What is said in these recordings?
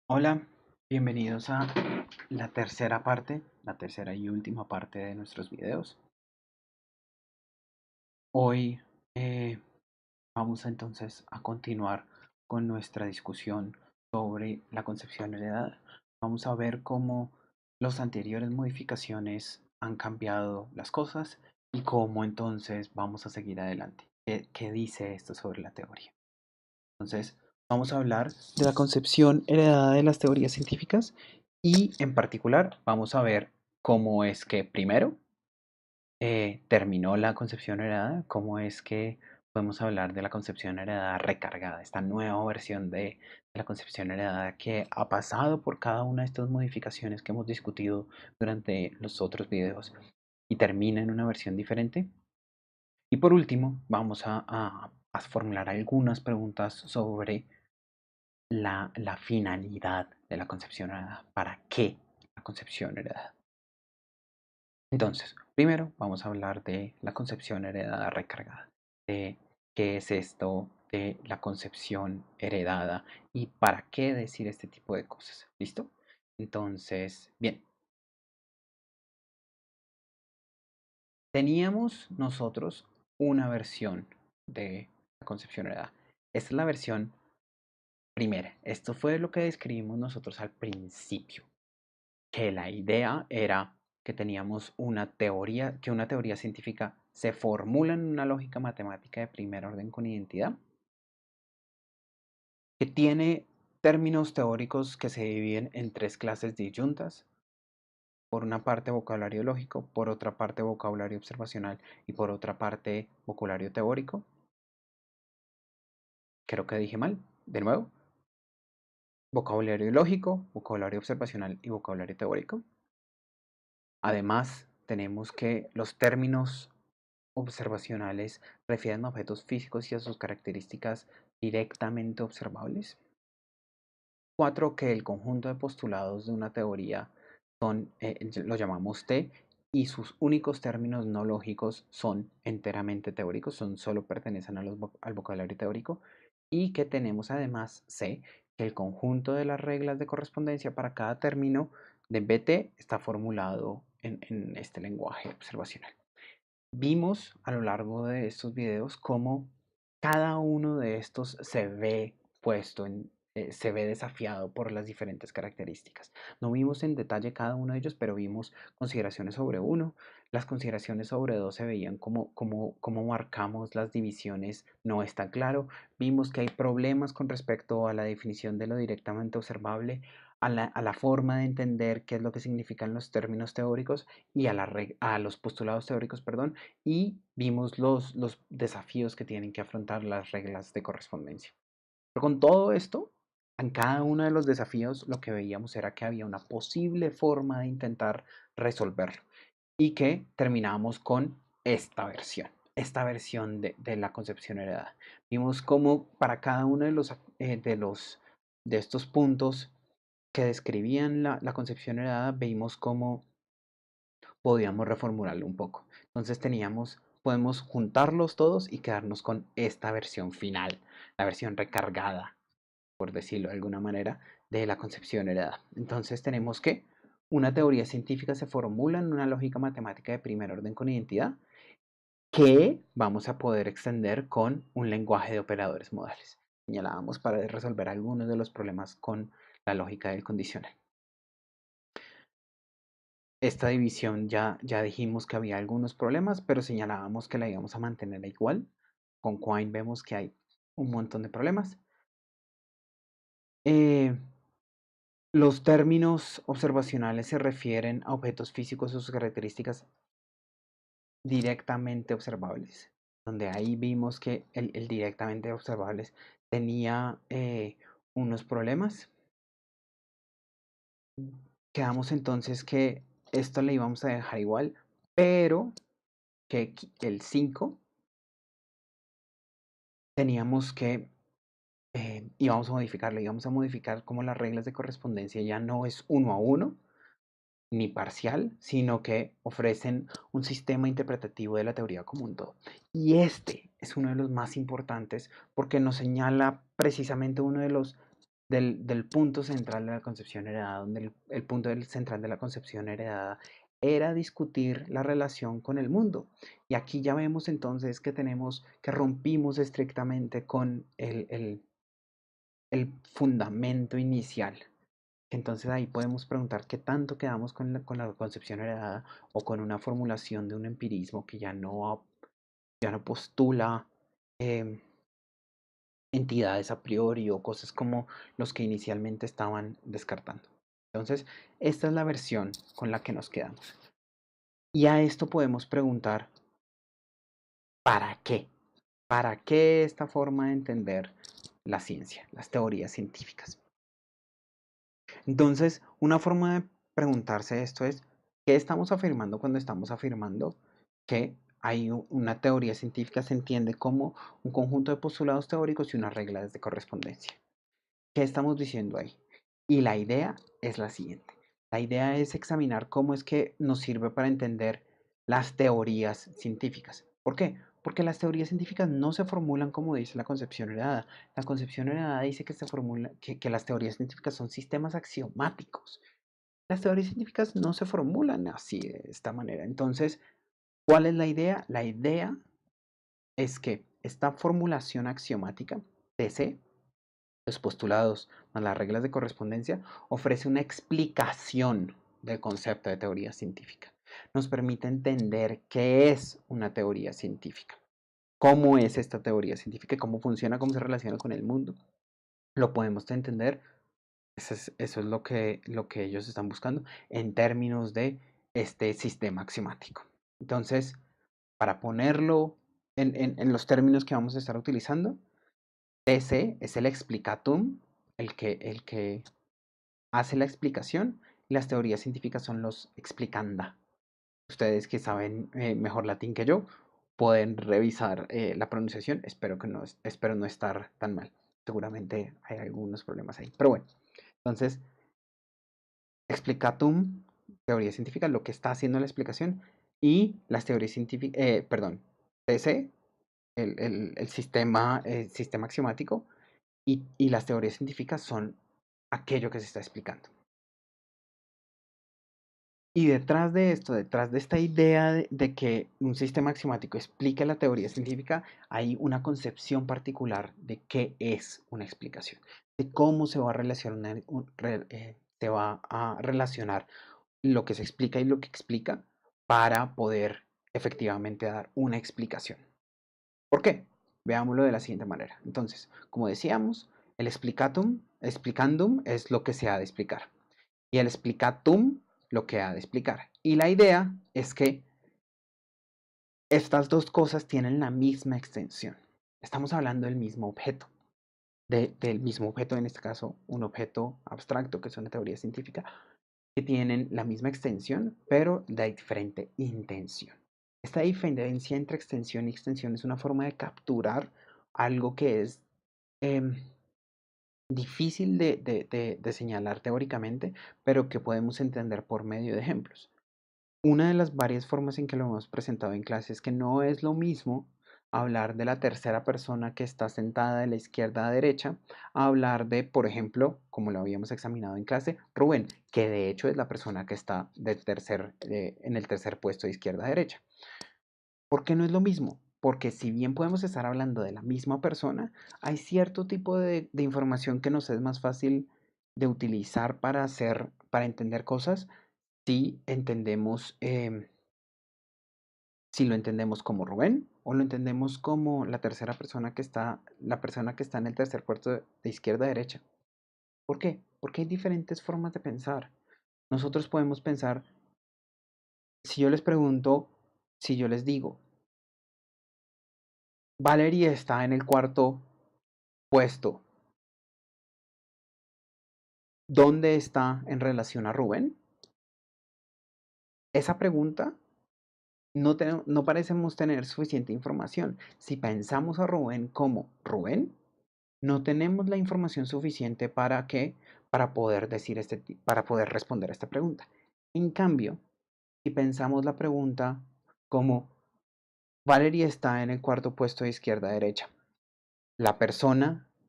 Hola, bienvenidos a la tercera y última parte de nuestros videos. Hoy eh, vamos entonces a continuar con nuestra discusión sobre la concepción heredada. Vamos a ver cómo las anteriores modificaciones han cambiado las cosas y cómo entonces vamos a seguir adelante. ¿Qué dice esto sobre la teoría? Entonces, vamos a hablar de la concepción heredada de las teorías científicas y en particular vamos a ver cómo es que primero terminó la concepción heredada, cómo es que podemos hablar de la concepción heredada recargada, esta nueva versión de la concepción heredada que ha pasado por cada una de estas modificaciones que hemos discutido durante los otros videos y termina en una versión diferente. Y por último, vamos a formular algunas preguntas sobre la finalidad de la concepción heredada. ¿Para qué la concepción heredada? Entonces, primero vamos a hablar de la concepción heredada recargada, de qué es esto de la concepción heredada y para qué decir este tipo de cosas. ¿Listo? Entonces, bien, teníamos nosotros una versión de la concepción heredada. Esta es la versión primera. Esto fue lo que describimos nosotros al principio. Que la idea era que teníamos una teoría, que una teoría científica se formula en una lógica matemática de primer orden con identidad, que tiene términos teóricos que se dividen en tres clases disyuntas. Por una parte vocabulario lógico, por otra parte vocabulario observacional y por otra parte vocabulario teórico. Creo que dije mal. De nuevo, vocabulario lógico, vocabulario observacional y vocabulario teórico. Además, tenemos que los términos observacionales refieren a objetos físicos y a sus características directamente observables. 4. Que el conjunto de postulados de una teoría lo llamamos T y sus únicos términos no lógicos son enteramente teóricos, solo pertenecen al vocabulario teórico. Y que tenemos además C, que el conjunto de las reglas de correspondencia para cada término de BT está formulado en este lenguaje observacional. Vimos a lo largo de estos videos cómo cada uno de estos se ve se ve desafiado por las diferentes características. No vimos en detalle cada uno de ellos, pero vimos consideraciones sobre uno. Las consideraciones sobre dos se veían como marcamos las divisiones, no está claro. Vimos que hay problemas con respecto a la definición de lo directamente observable, a la forma de entender qué es lo que significan los términos teóricos y a los postulados teóricos, perdón, y vimos los desafíos que tienen que afrontar las reglas de correspondencia. Pero con todo esto, en cada uno de los desafíos lo que veíamos era que había una posible forma de intentar resolverlo y que terminamos con esta versión de la concepción heredada. Vimos cómo para cada uno de estos puntos que describían la concepción heredada, veíamos cómo podíamos reformularlo un poco. Entonces podemos juntarlos todos y quedarnos con esta versión final, la versión recargada, por decirlo de alguna manera, de la concepción heredada. Entonces tenemos que una teoría científica se formula en una lógica matemática de primer orden con identidad que vamos a poder extender con un lenguaje de operadores modales. Señalábamos para resolver algunos de los problemas con la lógica del condicional. Esta división ya dijimos que había algunos problemas, pero señalábamos que la íbamos a mantener igual. Con Quine vemos que hay un montón de problemas. Eh, los términos observacionales se refieren a objetos físicos o sus características directamente observables, donde ahí vimos que el directamente observables tenía unos problemas. Quedamos entonces que esto le íbamos a dejar igual, pero que el 5 teníamos que, íbamos a modificarlo, íbamos a modificar como las reglas de correspondencia ya no es uno a uno ni parcial, sino que ofrecen un sistema interpretativo de la teoría como un todo. Y este es uno de los más importantes porque nos señala precisamente uno de los del punto central de la concepción heredada, donde el punto central de la concepción heredada era discutir la relación con el mundo. Y aquí ya vemos entonces que que rompimos estrictamente con el fundamento inicial. Entonces ahí podemos preguntar qué tanto quedamos con la concepción heredada o con una formulación de un empirismo que ya no postula em, entidades a priori o cosas como los que inicialmente estaban descartando. Entonces, esta es la versión con la que nos quedamos. Y a esto podemos preguntar, ¿para qué? ¿Para qué esta forma de entender la ciencia, las teorías científicas? Entonces, una forma de preguntarse esto es, ¿qué estamos afirmando cuando estamos afirmando que hay una teoría científica? Se entiende como un conjunto de postulados teóricos y unas reglas de correspondencia. ¿Qué estamos diciendo ahí? Y la idea es la siguiente. La idea es examinar cómo es que nos sirve para entender las teorías científicas. ¿Por qué? Porque las teorías científicas no se formulan como dice la concepción heredada. La concepción heredada dice que las teorías científicas son sistemas axiomáticos. Las teorías científicas no se formulan así de esta manera. Entonces, ¿cuál es la idea? La idea es que esta formulación axiomática, TC, los postulados más las reglas de correspondencia, ofrece una explicación del concepto de teoría científica. Nos permite entender qué es una teoría científica, cómo es esta teoría científica, cómo funciona, cómo se relaciona con el mundo. Lo podemos entender, eso es lo que ellos están buscando en términos de este sistema axiomático. Entonces, para ponerlo en los términos que vamos a estar utilizando, TC es el explicatum, el que hace la explicación, y las teorías científicas son los explicanda. Ustedes que saben mejor latín que yo, pueden revisar la pronunciación. Espero no estar tan mal. Seguramente hay algunos problemas ahí. Pero bueno, entonces, explicatum, teoría científica, lo que está haciendo la explicación, y las teorías científicas, perdón, TC, sistema axiomático, y las teorías científicas son aquello que se está explicando. Y detrás de esto, detrás de esta idea de que un sistema axiomático explica la teoría científica, hay una concepción particular de qué es una explicación, de cómo se va a relacionar, se va a relacionar lo que se explica y lo que explica para poder efectivamente dar una explicación. ¿Por qué? Veámoslo de la siguiente manera. Entonces, como decíamos, el explicandum es lo que se ha de explicar y el explicatum lo que ha de explicar. Y la idea es que estas dos cosas tienen la misma extensión. Estamos hablando del mismo objeto, del mismo objeto, en este caso un objeto abstracto, que es una teoría científica, que tienen la misma extensión, pero de diferente intención. Esta diferencia entre extensión y extensión es una forma de capturar algo que es em, difícil de señalar teóricamente, pero que podemos entender por medio de ejemplos. Una de las varias formas en que lo hemos presentado en clase es que no es lo mismo hablar de la tercera persona que está sentada de la izquierda a derecha, a hablar de, por ejemplo, como lo habíamos examinado en clase, Rubén, que de hecho es la persona que está en el tercer puesto de izquierda a derecha. ¿Por qué no es lo mismo? Porque si bien podemos estar hablando de la misma persona, hay cierto tipo de información que nos es más fácil de utilizar para entender cosas si si lo entendemos como Rubén o lo entendemos como la tercera persona la persona que está en el tercer puesto de izquierda a derecha. ¿Por qué? Porque hay diferentes formas de pensar. Nosotros podemos pensar, si yo les pregunto, si yo les digo, Valerie está en el cuarto puesto, ¿dónde está en relación a Rubén? Esa pregunta no parecemos tener suficiente información. Si pensamos a Rubén como Rubén, no tenemos la información suficiente para poder para poder responder a esta pregunta. En cambio, si pensamos la pregunta como Valerie está en el cuarto puesto de izquierda a derecha,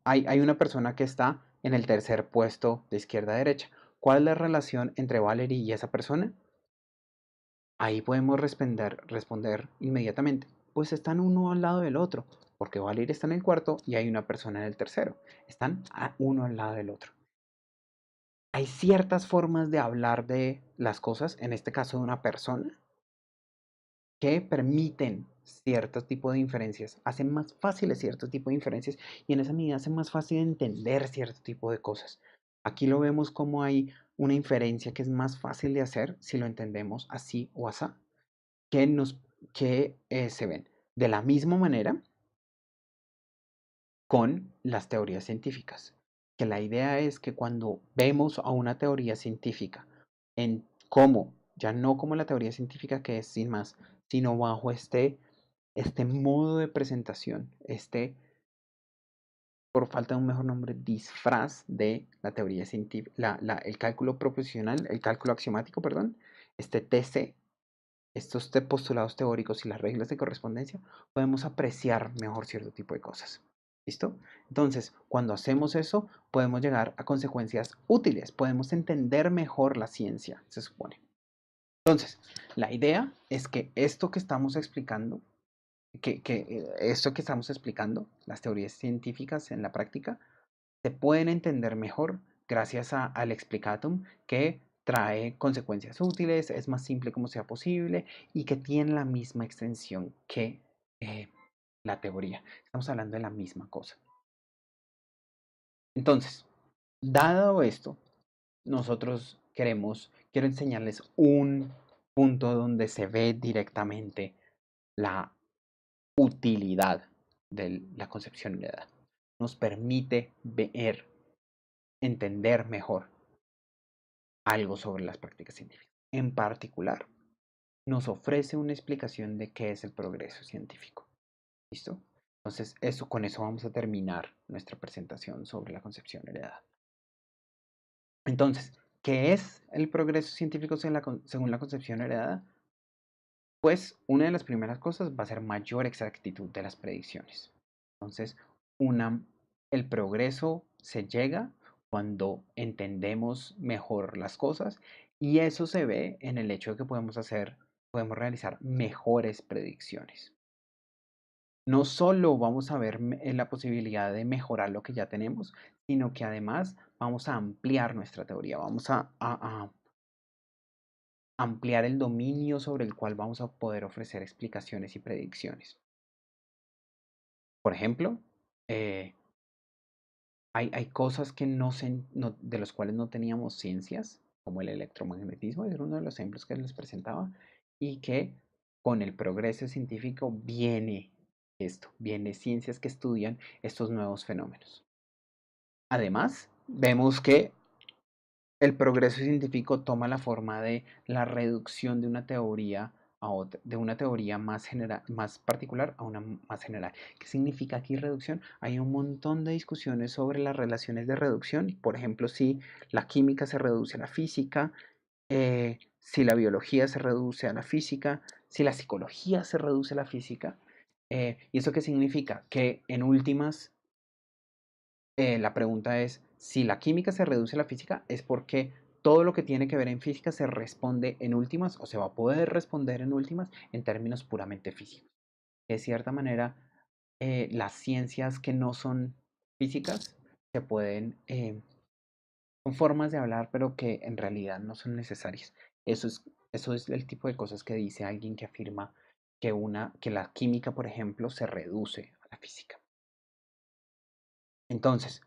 hay una persona que está en el tercer puesto de izquierda a derecha. ¿Cuál es la relación entre Valerie y esa persona? Ahí podemos responder inmediatamente. Pues están uno al lado del otro, porque Valerie está en el cuarto y hay una persona en el tercero. Están uno al lado del otro. Hay ciertas formas de hablar de las cosas, en este caso de una persona, que permiten cierto tipo de inferencias, hacen más fáciles cierto tipo de inferencias y en esa medida hacen más fácil entender cierto tipo de cosas. Aquí lo vemos como hay una inferencia que es más fácil de hacer si lo entendemos así o así, que, se ven de la misma manera con las teorías científicas. Que la idea es que cuando vemos a una teoría científica en cómo, ya no como la teoría científica que es sin más, sino bajo este modo de presentación, por falta de un mejor nombre, disfraz de la teoría científica, el cálculo proposicional, el cálculo axiomático, perdón, este TC, estos postulados teóricos y las reglas de correspondencia, podemos apreciar mejor cierto tipo de cosas. ¿Listo? Entonces, cuando hacemos eso, podemos llegar a consecuencias útiles, podemos entender mejor la ciencia, se supone. Entonces, la idea es que esto que estamos explicando, esto que estamos explicando, las teorías científicas en la práctica, se pueden entender mejor gracias al explicatum que trae consecuencias útiles, es más simple como sea posible y que tiene la misma extensión que la teoría. Estamos hablando de la misma cosa. Entonces, dado esto, nosotros quiero enseñarles un punto donde se ve directamente la utilidad de la concepción de edad. Nos permite ver, entender mejor algo sobre las prácticas científicas. En particular, nos ofrece una explicación de qué es el progreso científico. ¿Listo? Entonces, con eso vamos a terminar nuestra presentación sobre la concepción heredada. Entonces, ¿qué es el progreso científico según la concepción heredada? Pues una de las primeras cosas va a ser mayor exactitud de las predicciones. Entonces, el progreso se llega cuando entendemos mejor las cosas y eso se ve en el hecho de que podemos realizar mejores predicciones. No solo vamos a ver la posibilidad de mejorar lo que ya tenemos, sino que además vamos a ampliar nuestra teoría, vamos a ampliar el dominio sobre el cual vamos a poder ofrecer explicaciones y predicciones. Por ejemplo, hay cosas que de los cuales no teníamos ciencias, como el electromagnetismo, es uno de los ejemplos que les presentaba, y que con el progreso científico viene ciencias que estudian estos nuevos fenómenos. Además, vemos que el progreso científico toma la forma de la reducción de una teoría a otra, de una teoría más particular a una más general. ¿Qué significa aquí reducción? Hay un montón de discusiones sobre las relaciones de reducción. Por ejemplo, si la química se reduce a la física, si la biología se reduce a la física, si la psicología se reduce a la física. ¿Y eso qué significa? Que en últimas la pregunta es, si la química se reduce a la física, es porque todo lo que tiene que ver en física se responde en últimas o se va a poder responder en últimas en términos puramente físicos. De cierta manera, las ciencias que no son físicas se pueden, son formas de hablar, pero que en realidad no son necesarias. Eso es el tipo de cosas que dice alguien que afirma que la química, por ejemplo, se reduce a la física. Entonces,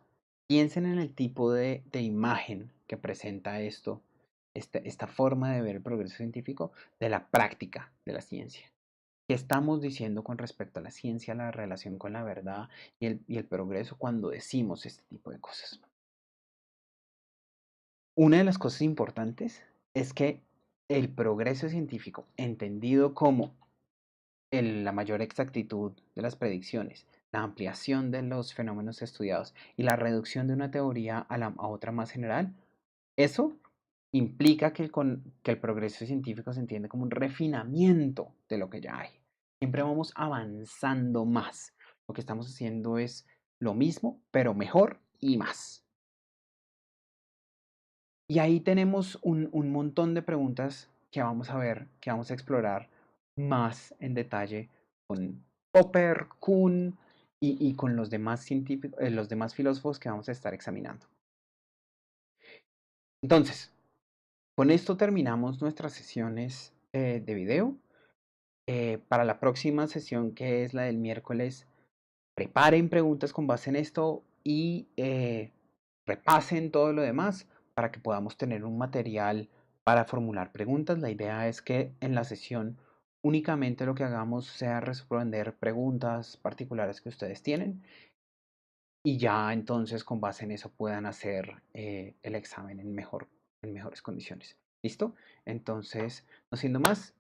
piensen en el tipo de imagen que presenta esta forma de ver el progreso científico de la práctica de la ciencia. ¿Qué estamos diciendo con respecto a la ciencia, la relación con la verdad y el progreso cuando decimos este tipo de cosas? Una de las cosas importantes es que el progreso científico, entendido como la mayor exactitud de las predicciones, la ampliación de los fenómenos estudiados y la reducción de una teoría a otra más general, eso implica que el progreso científico se entiende como un refinamiento de lo que ya hay. Siempre vamos avanzando más. Lo que estamos haciendo es lo mismo, pero mejor y más. Y ahí tenemos un montón de preguntas que vamos a ver, que vamos a explorar más en detalle con Popper, Kuhn y con los demás científicos, los demás filósofos que vamos a estar examinando. Entonces, con esto terminamos nuestras sesiones de video. Para la próxima sesión, que es la del miércoles, preparen preguntas con base en esto y repasen todo lo demás para que podamos tener un material para formular preguntas. La idea es que en la sesión únicamente lo que hagamos sea responder preguntas particulares que ustedes tienen y ya entonces con base en eso puedan hacer el examen en mejores condiciones. ¿Listo? Entonces, no siendo más,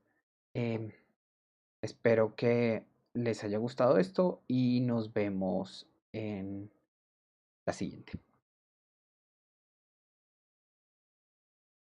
em, espero que les haya gustado esto y nos vemos en la siguiente.